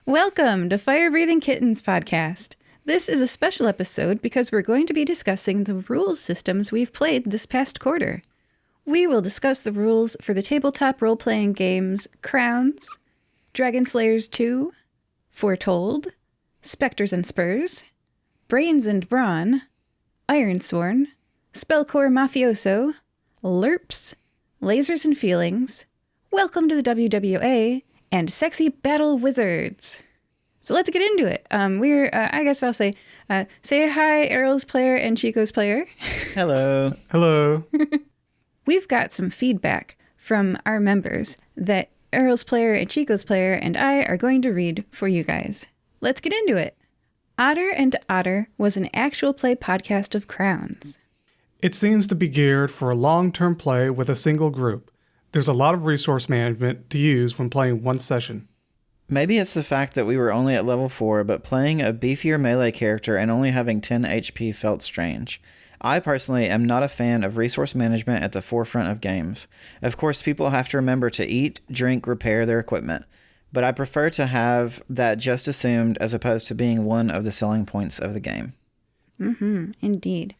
Welcome to Fire Breathing Kittens podcast. This is a special episode because we're going to be discussing the rules systems we've played this past quarter. We will discuss the rules for the tabletop role-playing games Crowns, Dragon Slayers 2, Foretold, Specters and Spurs, Brains Brawn, Ironsworn, Spellcore Mafioso, LURPS, Lasers and Feelings, Welcome to the WWA, and Sexy Battle Wizards. So let's get into it. I guess I'll say hi, Errol's player and Chico's player. Hello. Hello. We've got some feedback from our members that Errol's player and Chico's player and I are going to read for you guys. Let's get into it. Otter and Odder was an actual play podcast of Crowns. It seems to be geared for long-term play with a single group. There's a lot of resource management to use when playing one session. Maybe it's the fact that we were only at level 4, but playing a beefier melee character and only having 10 HP felt strange. I personally am not a fan of resource management at the forefront of games. Of course, people have to remember to eat, drink, repair their equipment, but I prefer to have that just assumed as opposed to being one of the selling points of the game. Indeed.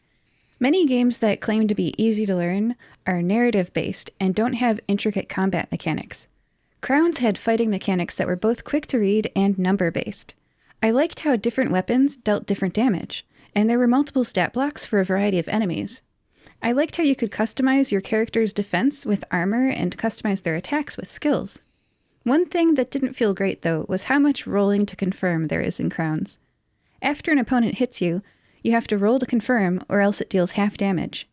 Many games that claim to be easy to learn are narrative-based and don't have intricate combat mechanics. Crowns had fighting mechanics that were both quick to read and number-based. I liked how different weapons dealt different damage, and there were multiple stat blocks for a variety of enemies. I liked how you could customize your character's defense with armor and customize their attacks with skills. One thing that didn't feel great, though, was how much rolling to confirm there is in Crowns. After an opponent hits you, you have to roll to confirm, or else it deals half damage.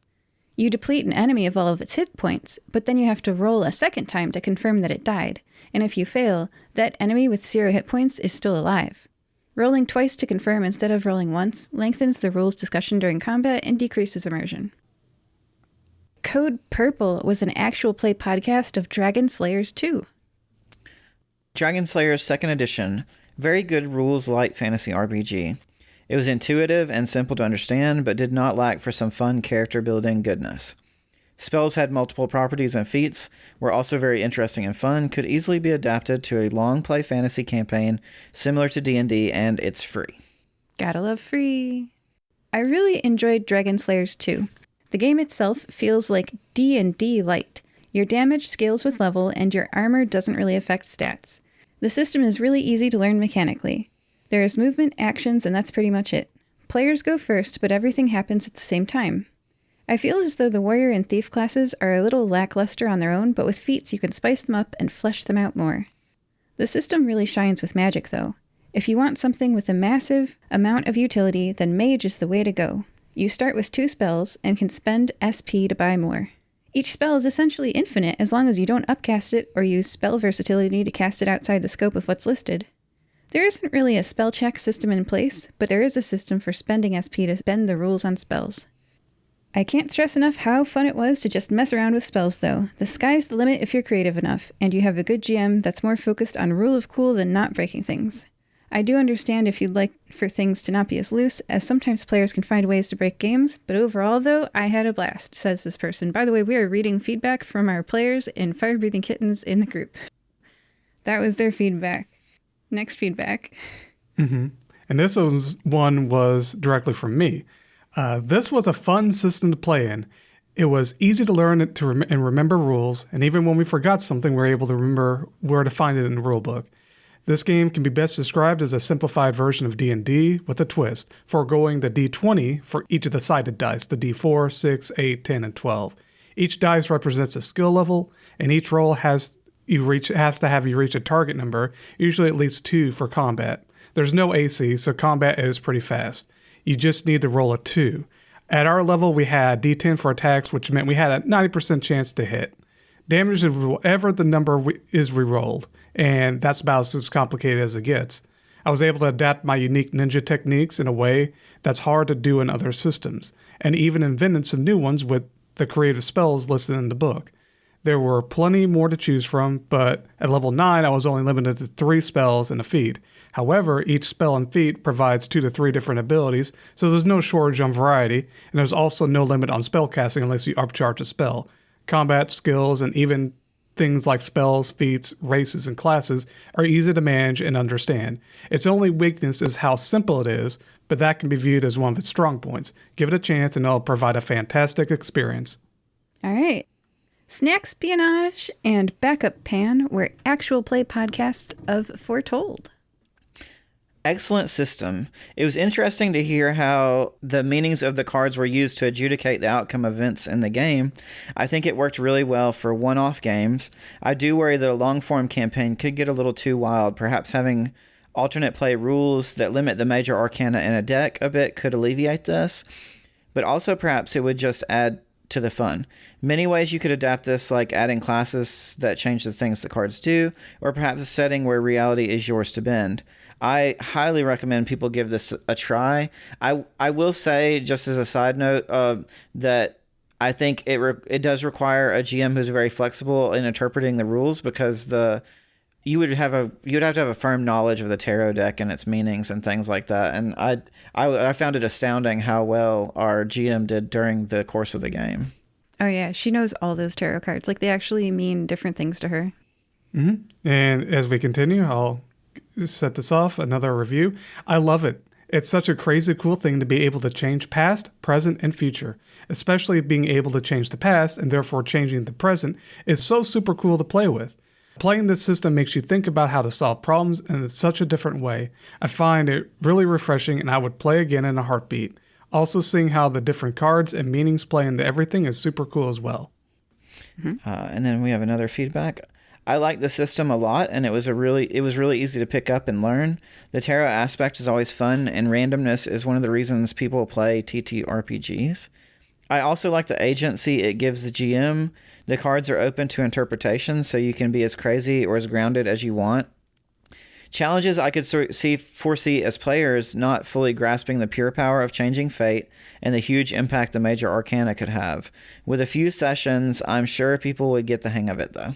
You deplete an enemy of all of its hit points, but then you have to roll a second time to confirm that it died, and if you fail, that enemy with 0 hit points is still alive. Rolling twice to confirm instead of rolling once lengthens the rules discussion during combat and decreases immersion. Code Purple was an actual play podcast of Dragon Slayers 2. Dragon Slayers 2nd Edition. Very good rules light fantasy RPG. It was intuitive and simple to understand, but did not lack for some fun character building goodness. Spells had multiple properties and feats, were also very interesting and fun, could easily be adapted to a long play fantasy campaign similar to D&D, and it's free. Gotta love free. I really enjoyed Dragon Slayers 2. The game itself feels like D&D light. Your damage scales with level, and your armor doesn't really affect stats. The system is really easy to learn mechanically. There is movement, actions, and that's pretty much it. Players go first, but everything happens at the same time. I feel as though the warrior and thief classes are a little lackluster on their own, but with feats you can spice them up and flesh them out more. The system really shines with magic, though. If you want something with a massive amount of utility, then mage is the way to go. You start with 2 spells and can spend SP to buy more. Each spell is essentially infinite as long as you don't upcast it or use spell versatility to cast it outside the scope of what's listed. There isn't really a spell check system in place, but there is a system for spending SP to bend the rules on spells. I can't stress enough how fun it was to just mess around with spells, though. The sky's the limit if you're creative enough, and you have a good GM that's more focused on rule of cool than not breaking things. I do understand if you'd like for things to not be as loose, as sometimes players can find ways to break games, but overall, though, I had a blast, says this person. By the way, we are reading feedback from our players and Fire Breathing Kittens in the group. That was their feedback. Next feedback. And this one was directly from me. This was a fun system to play in. It was easy to learn and remember rules, and even when we forgot something, we were able to remember where to find it in the rulebook. This game can be best described as a simplified version of D&D with a twist, foregoing the D20 for each of the sided dice, the D4, 6, 8, 10, and 12. Each dice represents a skill level, and each roll has to have you reach a target number, usually at least 2 for combat. There's no AC, so combat is pretty fast. You just need to roll a 2. At our level, we had D10 for attacks, which meant we had a 90% chance to hit. Damage is whatever the number is rerolled, and that's about as complicated as it gets. I was able to adapt my unique ninja techniques in a way that's hard to do in other systems, and even invented some new ones with the creative spells listed in the book. There were plenty more to choose from, but at level 9, I was only limited to 3 spells and a feat. However, each spell and feat provides 2 to 3 different abilities, so there's no shortage on variety, and there's also no limit on spell casting unless you upcharge a spell. Combat skills and even things like spells, feats, races, and classes are easy to manage and understand. Its only weakness is how simple it is, but that can be viewed as one of its strong points. Give it a chance and it'll provide a fantastic experience. All right. Snackspionage and Backup Pan were actual play podcasts of Foretold. Excellent system. It was interesting to hear how the meanings of the cards were used to adjudicate the outcome events in the game. I think it worked really well for one-off games. I do worry that a long-form campaign could get a little too wild. Perhaps having alternate play rules that limit the major arcana in a deck a bit could alleviate this. But also perhaps it would just add to the fun. Many ways you could adapt this, like adding classes that change the things the cards do, or perhaps a setting where reality is yours to bend. I highly recommend people give this a try. I will say, just as a side note, that I think it does require a GM who's very flexible in interpreting the rules, because you would have to have a firm knowledge of the tarot deck and its meanings and things like that. And I found it astounding how well our GM did during the course of the game. Oh yeah, she knows all those tarot cards. Like, they actually mean different things to her. Mm-hmm. And as we continue, I'll set this off, another review. I love it. It's such a crazy cool thing to be able to change past, present, and future. Especially being able to change the past and therefore changing the present is so super cool to play with. Playing this system makes you think about how to solve problems in such a different way. I find it really refreshing and I would play again in a heartbeat. Also, seeing how the different cards and meanings play into everything is super cool as well. Mm-hmm. And then we have another feedback. I like the system a lot, and it was really easy to pick up and learn. The tarot aspect is always fun, and randomness is one of the reasons people play TTRPGs. I also like the agency it gives the GM. The cards are open to interpretation, so you can be as crazy or as grounded as you want. Challenges I could foresee as players not fully grasping the pure power of changing fate and the huge impact the major arcana could have. With a few sessions, I'm sure people would get the hang of it, though.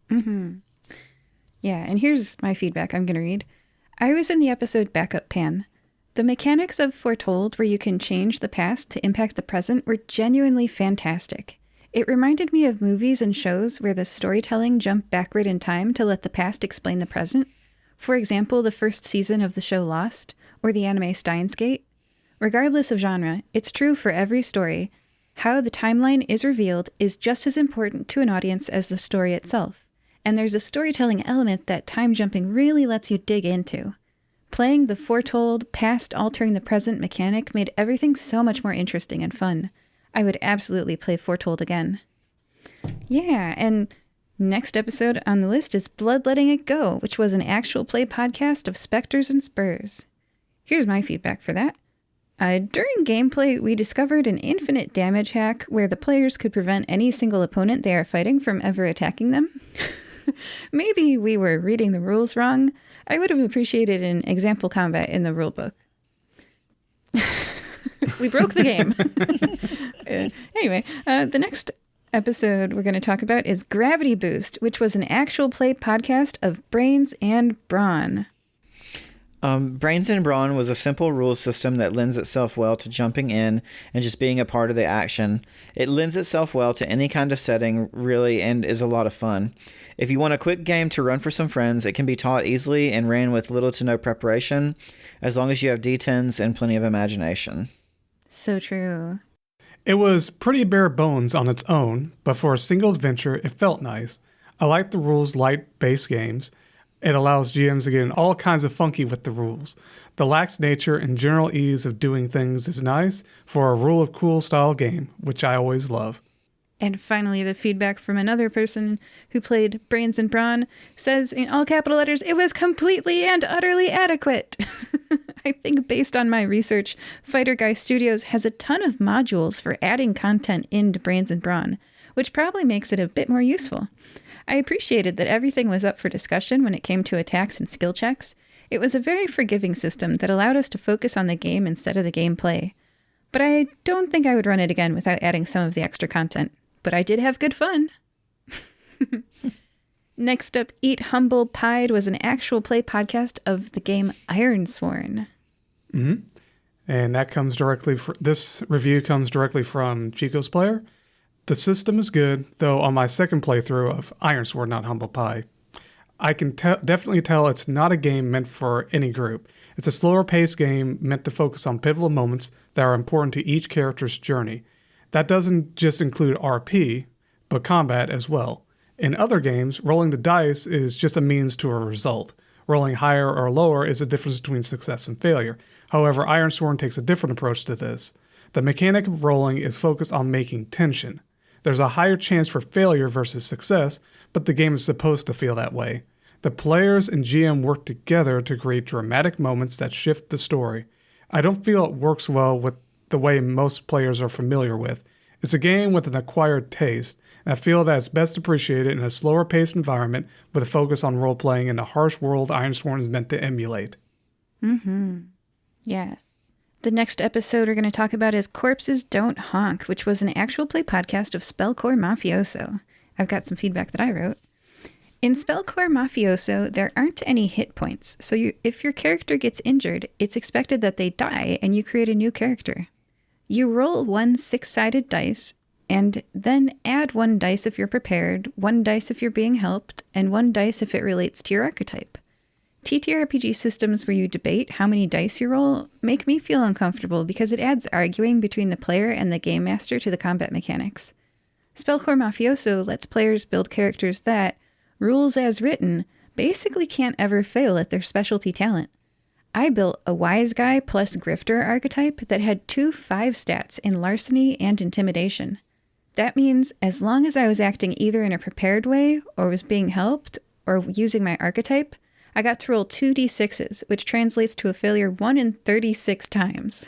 Mm-hmm. Yeah, and here's my feedback I'm going to read. I was in the episode Backup Pan. The mechanics of Foretold, where you can change the past to impact the present, were genuinely fantastic. It reminded me of movies and shows where the storytelling jumped backward in time to let the past explain the present. For example, the first season of the show Lost, or the anime Steins Gate. Regardless of genre, it's true for every story. How the timeline is revealed is just as important to an audience as the story itself. And there's a storytelling element that time jumping really lets you dig into. Playing the Foretold, past altering the present mechanic made everything so much more interesting and fun. I would absolutely play Foretold again. Yeah, and next episode on the list is Bloodletting It Go, which was an actual play podcast of Specters and Spurs. Here's my feedback for that. During gameplay, we discovered an infinite damage hack where the players could prevent any single opponent they are fighting from ever attacking them. Maybe we were reading the rules wrong. I would have appreciated an example combat in the rulebook. We broke the game. Anyway, the next episode we're going to talk about is Gravity Boost, which was an actual play podcast of Brains and Brawn. Brains and Brawn was a simple rules system that lends itself well to jumping in and just being a part of the action. It lends itself well to any kind of setting, really, and is a lot of fun. If you want a quick game to run for some friends, it can be taught easily and ran with little to no preparation, as long as you have D10s and plenty of imagination. So true. It was pretty bare bones on its own, but for a single adventure, it felt nice. I like the rules light base games. It allows GMs to get in all kinds of funky with the rules. The lax nature and general ease of doing things is nice for a rule of cool style game, which I always love. And finally, the feedback from another person who played Brains and Brawn says in all capital letters, it was completely and utterly adequate. I think based on my research, Fighter Guy Studios has a ton of modules for adding content into Brains and Brawn, which probably makes it a bit more useful. I appreciated that everything was up for discussion when it came to attacks and skill checks. It was a very forgiving system that allowed us to focus on the game instead of the gameplay. But I don't think I would run it again without adding some of the extra content. But I did have good fun. Next up, Eat Humble Pied was an actual play podcast of the game Ironsworn. Mm-hmm. And that comes directly this review comes directly from Chico's Player. The system is good, though on my second playthrough of Ironsworn, not Humble Pie, I can definitely tell it's not a game meant for any group. It's a slower paced game meant to focus on pivotal moments that are important to each character's journey. That doesn't just include RP, but combat as well. In other games, rolling the dice is just a means to a result. Rolling higher or lower is the difference between success and failure. However, Ironsworn takes a different approach to this. The mechanic of rolling is focused on making tension. There's a higher chance for failure versus success, but the game is supposed to feel that way. The players and GM work together to create dramatic moments that shift the story. I don't feel it works well with the way most players are familiar with. It's a game with an acquired taste, and I feel that it's best appreciated in a slower paced environment with a focus on role-playing in the harsh world Ironsworn is meant to emulate. Yes. The next episode we're going to talk about is Corpses Don't Honk, which was an actual play podcast of Spellcore Mafioso. I've got some feedback that I wrote. In Spellcore Mafioso, there aren't any hit points, so if your character gets injured, it's expected that they die and you create a new character. You roll 1 6-sided dice, and then add 1 dice if you're prepared, 1 dice if you're being helped, and 1 dice if it relates to your archetype. TTRPG systems where you debate how many dice you roll make me feel uncomfortable because it adds arguing between the player and the game master to the combat mechanics. Spellcore Mafioso lets players build characters that, rules as written, basically can't ever fail at their specialty talent. I built a wise guy plus grifter archetype that had 2 5 stats in larceny and intimidation. That means as long as I was acting either in a prepared way or was being helped or using my archetype, I got to roll 2d6s, which translates to a failure 1 in 36 times.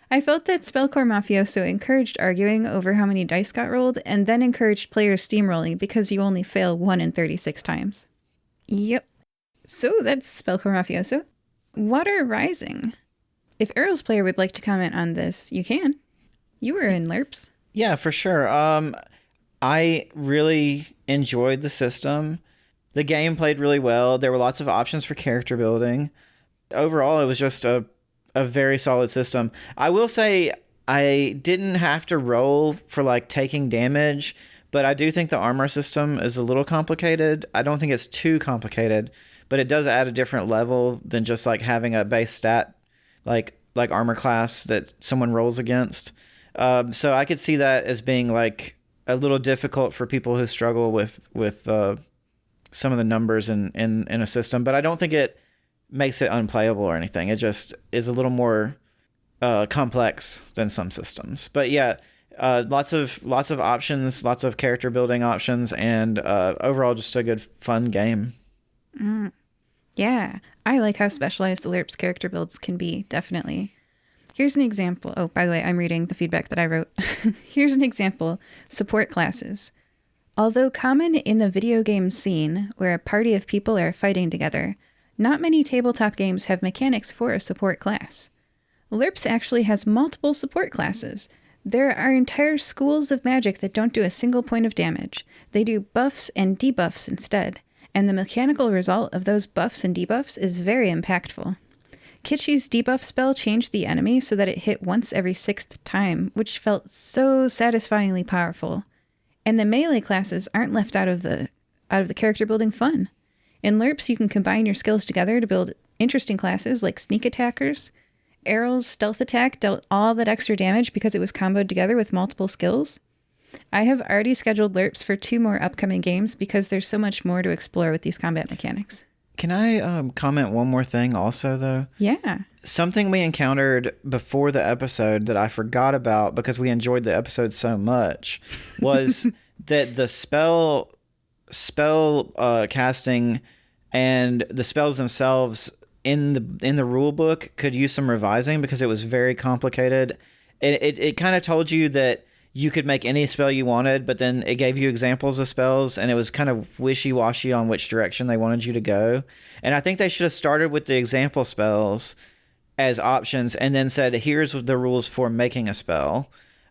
I felt that Spellcore Mafioso encouraged arguing over how many dice got rolled and then encouraged players steamrolling because you only fail 1 in 36 times. Yep. So that's Spellcore Mafioso. Water Rising. If Errol's player would like to comment on this, you can. You were in LURPS. Yeah, for sure. I really enjoyed the system. The game played really well. There were lots of options for character building. Overall, it was just a very solid system. I will say I didn't have to roll for like taking damage, but I do think the armor system is a little complicated. I don't think it's too complicated, but it does add a different level than just like having a base stat like armor class that someone rolls against. So I could see that as being like a little difficult for people who struggle with some of the numbers in a system, but I don't think it makes it unplayable or anything. It just is a little more complex than some systems. But yeah, lots of options, lots of character building options, and overall just a good fun game. Yeah, I like how specialized the LURPS character builds can be, definitely. Here's an example. Oh, by the way, I'm reading the feedback that I wrote. Here's an example. Support classes. Although common in the video game scene, where a party of people are fighting together, not many tabletop games have mechanics for a support class. LURPS actually has multiple support classes. There are entire schools of magic that don't do a single point of damage. They do buffs and debuffs instead, and the mechanical result of those buffs and debuffs is very impactful. Kitschy's debuff spell changed the enemy so that it hit once every 6th time, which felt so satisfyingly powerful. And the melee classes aren't left out of the character building fun. In LURPS, you can combine your skills together to build interesting classes like sneak attackers. Errol's stealth attack dealt all that extra damage because it was comboed together with multiple skills. I have already scheduled LURPS for 2 more upcoming games because there's so much more to explore with these combat mechanics. Can I comment one more thing also, though? Yeah. Something we encountered before the episode that I forgot about because we enjoyed the episode so much was that the spell casting and the spells themselves in the rule book could use some revising because it was very complicated. It kind of told you that you could make any spell you wanted, but then it gave you examples of spells, and it was kind of wishy-washy on which direction they wanted you to go. And I think they should have started with the example spells as options and then said, here's the rules for making a spell.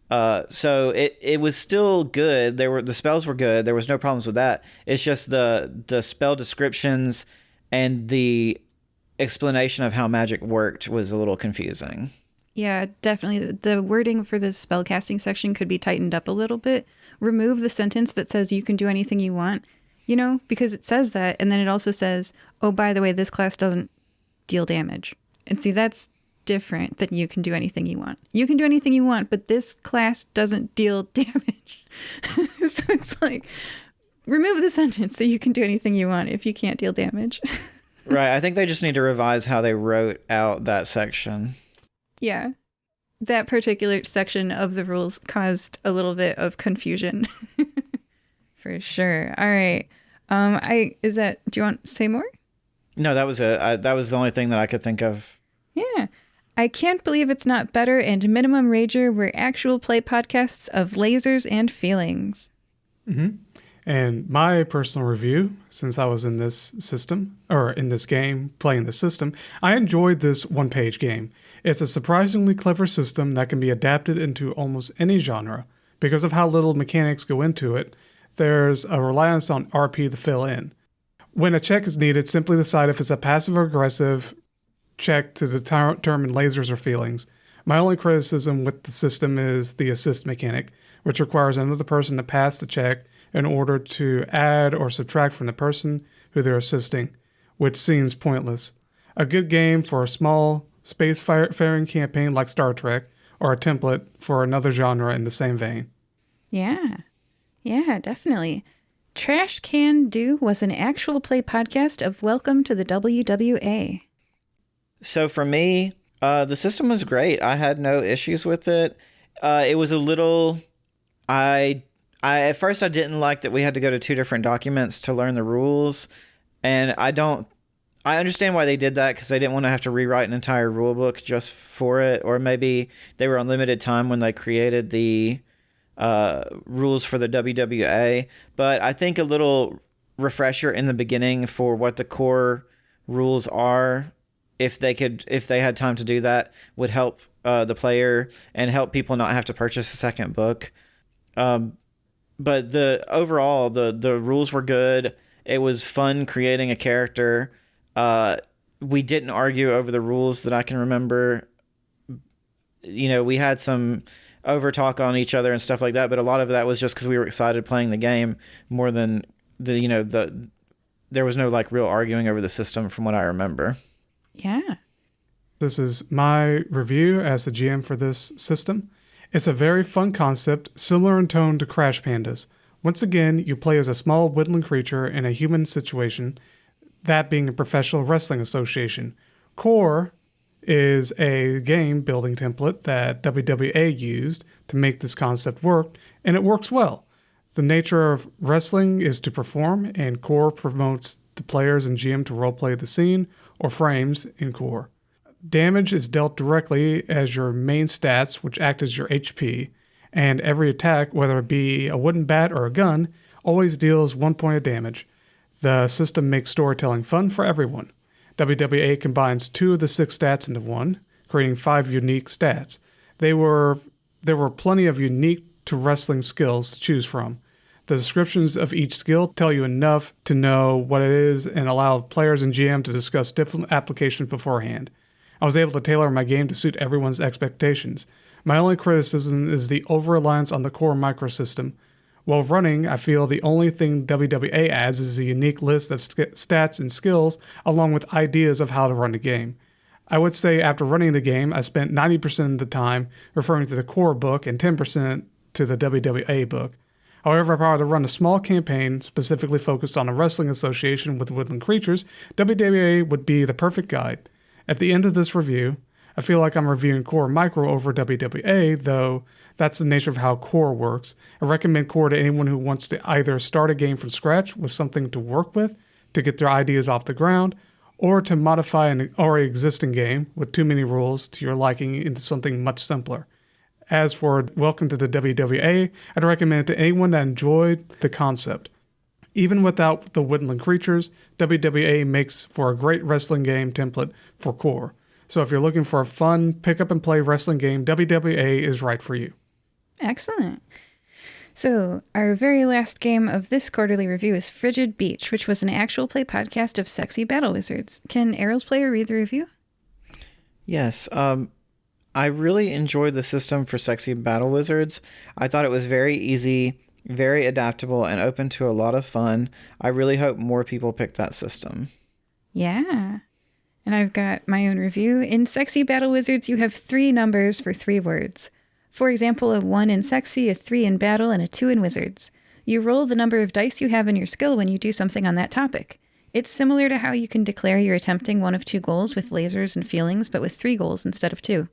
So it was still good. The spells were good. There was no problems with that. It's just the spell descriptions and the explanation of how magic worked was a little confusing. Yeah, definitely. The wording for the spellcasting section could be tightened up a little bit. Remove the sentence that says you can do anything you want, because it says that. And then it also says, oh, by the way, this class doesn't deal damage. And see, that's different than you can do anything you want. You can do anything you want, but this class doesn't deal damage. So it's like, remove the sentence that you can do anything you want if you can't deal damage. Right. I think they just need to revise how they wrote out that section. Yeah. That particular section of the rules caused a little bit of confusion. For sure. All right. Do you want to say more? No, that was it. That was the only thing that I could think of. Yeah. I can't believe it's not better and Minimum Rager were actual play podcasts of lasers and feelings. Mm-hmm. And my personal review, since I was in this system, or in this game, playing the system, I enjoyed this one-page game. It's a surprisingly clever system that can be adapted into almost any genre. Because of how little mechanics go into it, there's a reliance on RP to fill in. When a check is needed, simply decide if it's a passive or aggressive check to determine lasers or feelings. My only criticism with the system is the assist mechanic, which requires another person to pass the check in order to add or subtract from the person who they're assisting, which seems pointless. A good game for a small spacefaring campaign like Star Trek, or a template for another genre in the same vein. Yeah, definitely. Trash Can Do was an actual play podcast of Welcome to the WWA. So for me, the system was great. I had no issues with it. It was a little... at first I didn't like that we had to go to 2 different documents to learn the rules, and I understand why they did that, because they didn't want to have to rewrite an entire rule book just for it, or maybe they were on limited time when they created the rules for the WWA. But I think a little refresher in the beginning for what the core rules are, if they had time to do that, would help the player and help people not have to purchase a second book. But the rules were good. It was fun creating a character. We didn't argue over the rules that I can remember. We had some over talk on each other and stuff like that, but a lot of that was just because we were excited playing the game more than there was no real arguing over the system from what I remember. Yeah. This is my review as the GM for this system. It's a very fun concept, similar in tone to Crash Pandas. Once again, you play as a small woodland creature in a human situation, that being a professional wrestling association. Core is a game building template that WWA used to make this concept work, and it works well. The nature of wrestling is to perform, and Core promotes the players and GM to roleplay the scene or frames in Core. Damage is dealt directly as your main stats, which act as your HP, and every attack, whether it be a wooden bat or a gun, always deals 1 point of damage. The system makes storytelling fun for everyone. WWA combines 2 of the 6 stats into one, creating 5 unique stats. There were plenty of unique to wrestling skills to choose from. The descriptions of each skill tell you enough to know what it is and allow players and GM to discuss different applications beforehand. I was able to tailor my game to suit everyone's expectations. My only criticism is the over-reliance on the core microsystem. While running, I feel the only thing WWA adds is a unique list of stats and skills, along with ideas of how to run the game. I would say after running the game, I spent 90% of the time referring to the core book and 10% to the WWA book. However, if I were to run a small campaign specifically focused on a wrestling association with woodland creatures, WWA would be the perfect guide. At the end of this review, I feel like I'm reviewing Core Micro over WWA, though that's the nature of how Core works. I recommend Core to anyone who wants to either start a game from scratch with something to work with to get their ideas off the ground, or to modify an already existing game with too many rules to your liking into something much simpler. As for Welcome to the WWA, I'd recommend it to anyone that enjoyed the concept. Even without the woodland creatures, WWA makes for a great wrestling game template for Core. So if you're looking for a fun pick-up-and-play wrestling game, WWA is right for you. Excellent. So our very last game of this quarterly review is Frigid Beach, which was an actual play podcast of sexy battle wizards. Can Errol's player read the review? Yes. I really enjoyed the system for Sexy Battle Wizards. I thought it was very easy, very adaptable, and open to a lot of fun. I really hope more people pick that system. Yeah. And I've got my own review. In Sexy Battle Wizards, you have 3 numbers for 3 words. For example, a 1 in Sexy, a 3 in Battle, and a 2 in Wizards. You roll the number of dice you have in your skill when you do something on that topic. It's similar to how you can declare you're attempting one of 2 goals with lasers and feelings, but with 3 goals instead of 2.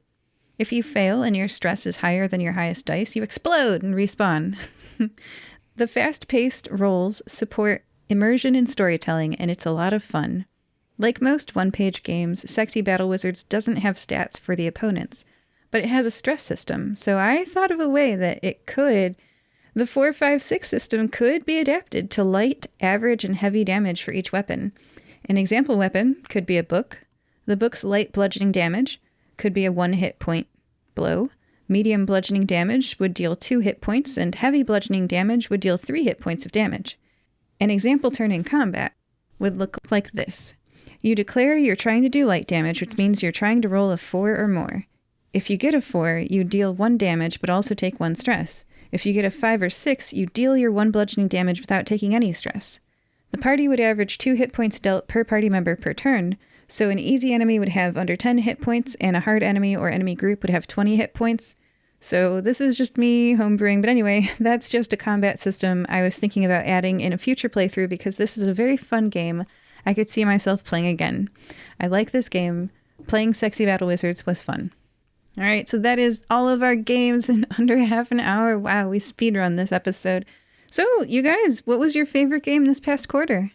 If you fail and your stress is higher than your highest dice, you explode and respawn. The fast-paced rolls support immersion in storytelling, and it's a lot of fun. Like most one-page games, Sexy Battle Wizards doesn't have stats for the opponents, but it has a stress system, so I thought of a way that the 4-5-6 system could be adapted to light, average, and heavy damage for each weapon. An example weapon could be a book. The book's light bludgeoning damage could be a 1 hit point blow. Medium bludgeoning damage would deal 2 hit points, and heavy bludgeoning damage would deal 3 hit points of damage. An example turn in combat would look like this. You declare you're trying to do light damage, which means you're trying to roll a 4 or more. If you get a 4, you deal 1 damage but also take 1 stress. If you get a 5 or 6, you deal your 1 bludgeoning damage without taking any stress. The party would average 2 hit points dealt per party member per turn, so an easy enemy would have under 10 hit points, and a hard enemy or enemy group would have 20 hit points. So this is just me homebrewing, but anyway, that's just a combat system I was thinking about adding in a future playthrough because this is a very fun game I could see myself playing again. I like this game. Playing Sexy Battle Wizards was fun. All right, so that is all of our games in under half an hour. Wow, we speedrun this episode. So, you guys, what was your favorite game this past quarter?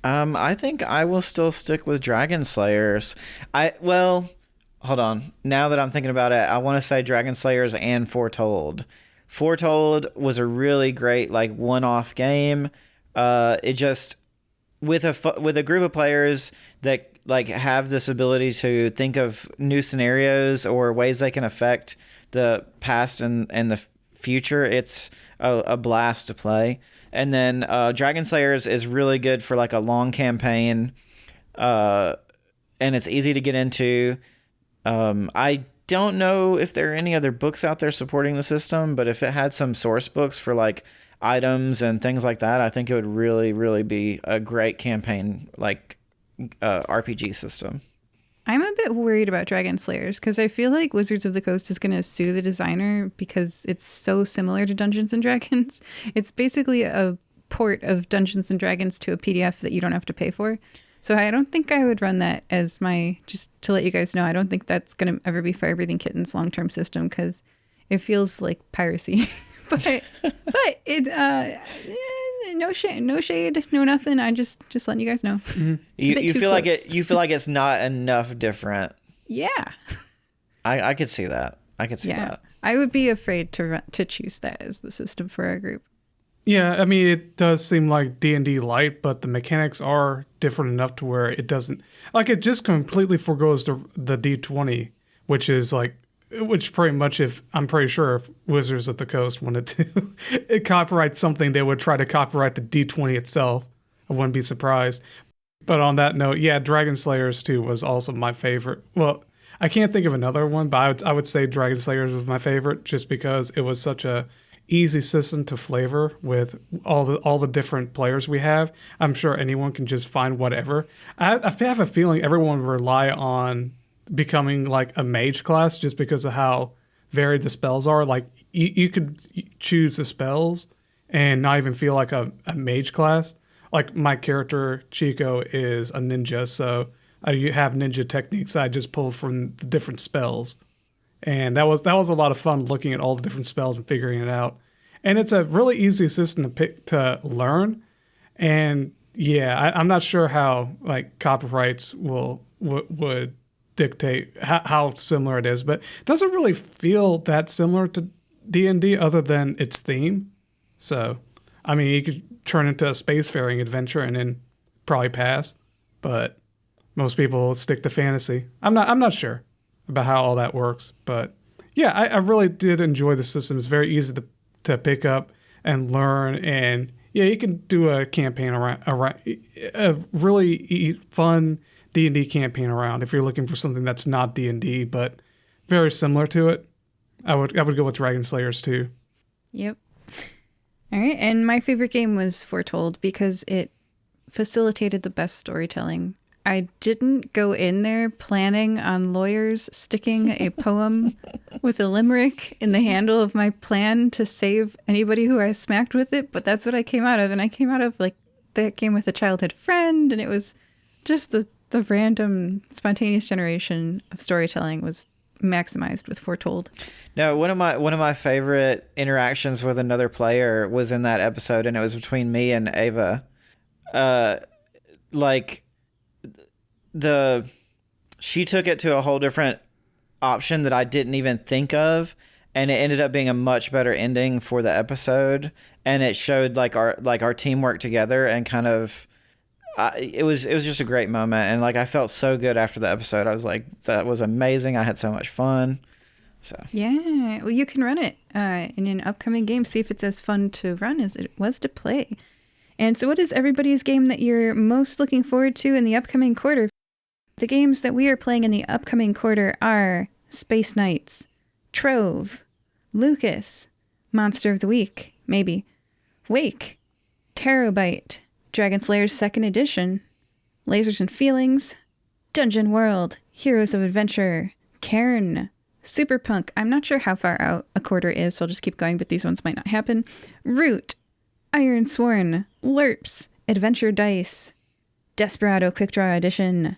I think I will still stick with Dragon Slayers. Hold on. Now that I'm thinking about it, I want to say Dragon Slayers and Foretold. Foretold was a really great one-off game. It just with a group of players that have this ability to think of new scenarios or ways they can affect the past and the future. It's a blast to play. And then Dragon Slayers is really good for a long campaign, and it's easy to get into. I don't know if there are any other books out there supporting the system, but if it had some source books for items and things like that, I think it would really, really be a great campaign RPG system. I'm a bit worried about Dragon Slayers because I feel like Wizards of the Coast is going to sue the designer because it's so similar to Dungeons and Dragons. It's basically a port of Dungeons and Dragons to a PDF that you don't have to pay for. So I don't think I would run that as just to let you guys know, I don't think that's going to ever be Fire Breathing Kitten's long-term system because it feels like piracy. but it, no shade, no nothing. I just letting you guys know. Mm-hmm. You feel close. You feel like it's not enough different. Yeah. I could see that. I could see that. I would be afraid to choose that as the system for our group. Yeah, I mean, it does seem like D&D light, but the mechanics are different enough to where it doesn't... it just completely forgoes the D20, which is which pretty much I'm pretty sure if Wizards of the Coast wanted to copyright something, they would try to copyright the D20 itself. I wouldn't be surprised. But on that note, yeah, Dragon Slayers 2 was also my favorite. Well, I can't think of another one, but I would say Dragon Slayers was my favorite just because it was such a easy system to flavor with all the different players we have. I'm sure anyone can just find whatever. I have a feeling everyone would rely on becoming a mage class just because of how varied the spells are. You could choose the spells and not even feel like a mage class. My character Chico is a ninja, so you have ninja techniques I just pulled from the different spells. And that was a lot of fun looking at all the different spells and figuring it out. And it's a really easy system to learn. And yeah, I'm not sure how copyrights would dictate how similar it is, but it doesn't really feel that similar to D&D other than its theme. So, I mean, you could turn into a spacefaring adventure and then probably pass, but most people stick to fantasy. I'm not sure about how all that works, but yeah, I really did enjoy the system. It's very easy to pick up and learn, and yeah, you can do a campaign around a really fun D&D campaign around if you're looking for something that's not D&D but very similar to it. I would go with Dragon Slayers too. Yep. All right. And my favorite game was Foretold because it facilitated the best storytelling. I didn't go in there planning on lawyers sticking a poem with a limerick in the handle of my plan to save anybody who I smacked with it, but that's what I came out of. And I came out of like that game with a childhood friend, and it was just the random spontaneous generation of storytelling was maximized with Foretold. No, one of my favorite interactions with another player was in that episode, and it was between me and Ava. She took it to a whole different option that I didn't even think of, and it ended up being a much better ending for the episode, and it showed like our teamwork together, and kind of it was just a great moment, and like I felt so good after the episode. I was like, that was amazing. I had so much fun. So yeah, well, you can run it in an upcoming game. See if it's as fun to run as it was to play. And so what is everybody's game that you're most looking forward to in the upcoming quarter? The games that we are playing in the upcoming quarter are Space Knights, Trove, Lucas, Monster of the Week, maybe, Wake, Terabyte, Dragon Slayers 2nd Edition, Lasers and Feelings, Dungeon World, Heroes of Adventure, Cairn, Superpunk. I'm not sure how far out a quarter is, so I'll just keep going, but these ones might not happen. Root, Ironsworn, LURPS, Adventure Dice, Desperado Quick Draw Edition.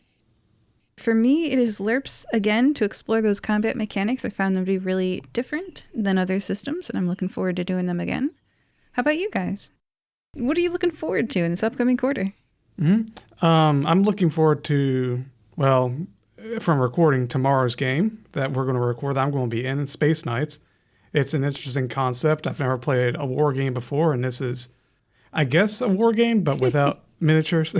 For me, it is LURPS again to explore those combat mechanics. I found them to be really different than other systems, and I'm looking forward to doing them again. How about you guys? What are you looking forward to in this upcoming quarter? Mm-hmm. I'm looking forward to, well, from recording tomorrow's game that we're going to record, that I'm going to be in Space Knights. It's an interesting concept. I've never played a war game before, and this is, I guess, a war game, but without miniatures.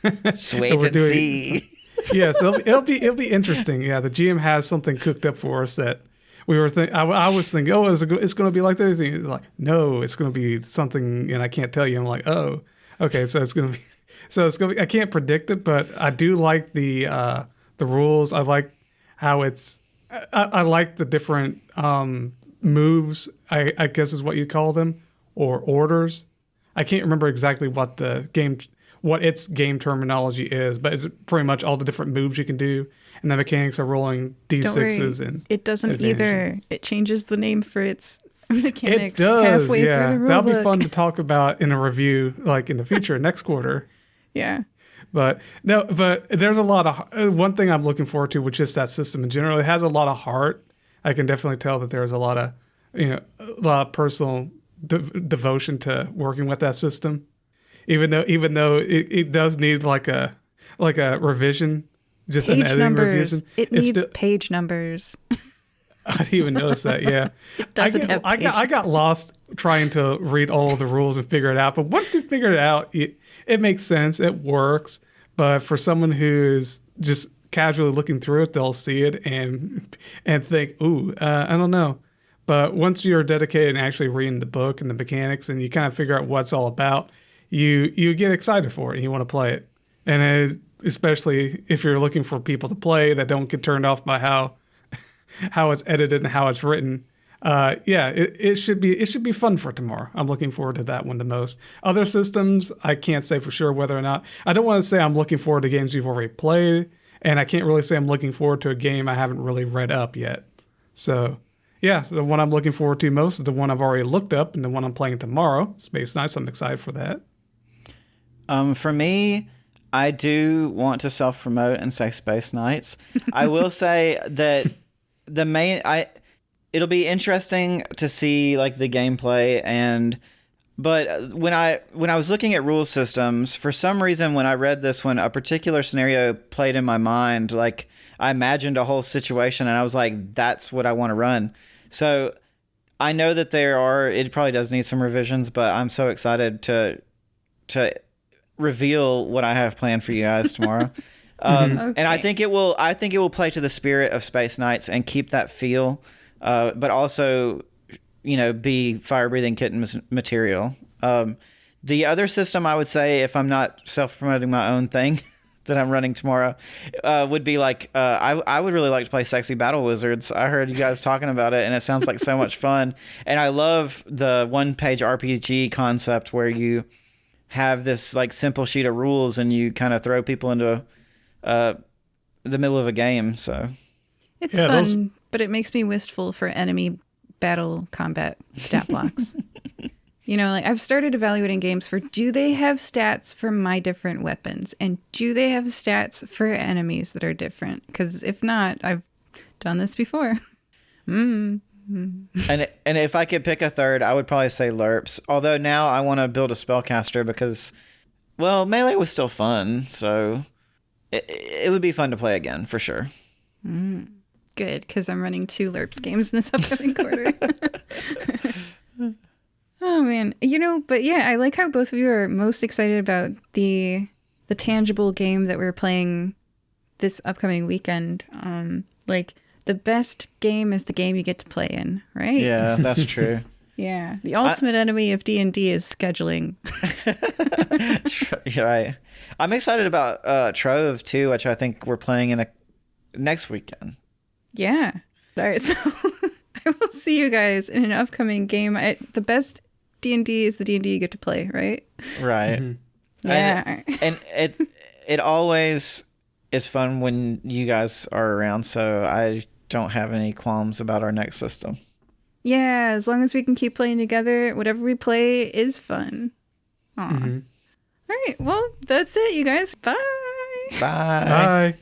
Just wait and see. Yeah, so it'll be interesting. Yeah, the GM has something cooked up for us that we were thinking. I was thinking, oh, it's going to be like this. And he's like, no, it's going to be something, and I can't tell you. I'm like, oh, okay, so it's going to be. So it's going to be. I can't predict it, but I do like the rules. I like how it's. I like the different moves. I guess is what you call them, or orders. I can't remember exactly what its game terminology is, but it's pretty much all the different moves you can do, and the mechanics are rolling d6s. And it doesn't advantage. Either. It changes the name for its mechanics it does, halfway through the rule That'll book. be fun to talk about in a review, like in the future, next quarter. Yeah. But there's a lot of one thing I'm looking forward to, which is that system in general. It has a lot of heart. I can definitely tell that there's a lot of personal devotion to working with that system. Even though it does need like a revision, just page an editing numbers. revision. It needs page numbers. I didn't even notice that. Yeah, It doesn't have page I got lost trying to read all of the rules and figure it out. But once you figure it out, it makes sense. It works. But for someone who's just casually looking through it, they'll see it and think, "Ooh, I don't know." But once you're dedicated and actually reading the book and the mechanics, and you kind of figure out what it's all about, you get excited for it and you want to play it. And especially if you're looking for people to play that don't get turned off by how it's edited and how it's written. It should be fun for tomorrow. I'm looking forward to that one the most. Other systems, I can't say for sure whether or not. I don't want to say I'm looking forward to games you've already played, and I can't really say I'm looking forward to a game I haven't really read up yet. So, yeah, the one I'm looking forward to most is the one I've already looked up, and the one I'm playing tomorrow, Space Knights. I'm excited for that. For me, I do want to self-promote and say Space Knights. I will say that it'll be interesting to see like the gameplay but when I was looking at rule systems, for some reason when I read this one, a particular scenario played in my mind. Like I imagined a whole situation and I was like, that's what I want to run. So I know that it probably does need some revisions, but I'm so excited to reveal what I have planned for you guys tomorrow. Okay. And I think it will play to the spirit of Space Knights and keep that feel, but also, be fire-breathing kitten material. The other system I would say, if I'm not self-promoting my own thing, that I'm running tomorrow would be like I would really like to play Sexy Battle Wizards. I heard you guys talking about it, and it sounds like so much fun. And I love the one-page RPG concept where you have this like simple sheet of rules, and you kind of throw people into the middle of a game. So it's fun, but it makes me wistful for enemy battle combat stat blocks. You know, like I've started evaluating games for, do they have stats for my different weapons? And do they have stats for enemies that are different? Because if not, I've done this before. And if I could pick a third, I would probably say LURPS. Although now I want to build a spellcaster because, well, Melee was still fun. So it would be fun to play again, for sure. Good, because I'm running 2 LURPS games in this upcoming quarter. Oh man, you know, but yeah, I like how both of you are most excited about the tangible game that we're playing this upcoming weekend. Like the best game is the game you get to play in, right? Yeah, that's true. Yeah, the ultimate enemy of D&D is scheduling. Right. I'm excited about Trove too, which I think we're playing in next weekend. Yeah. All right, so I will see you guys in an upcoming game. The best D&D is the D&D you get to play, right? Right. Mm-hmm. Yeah. And it always is fun when you guys are around, so I don't have any qualms about our next system. Yeah, as long as we can keep playing together, whatever we play is fun. Aw. Mm-hmm. All right, well, that's it, you guys. Bye. Bye. Bye.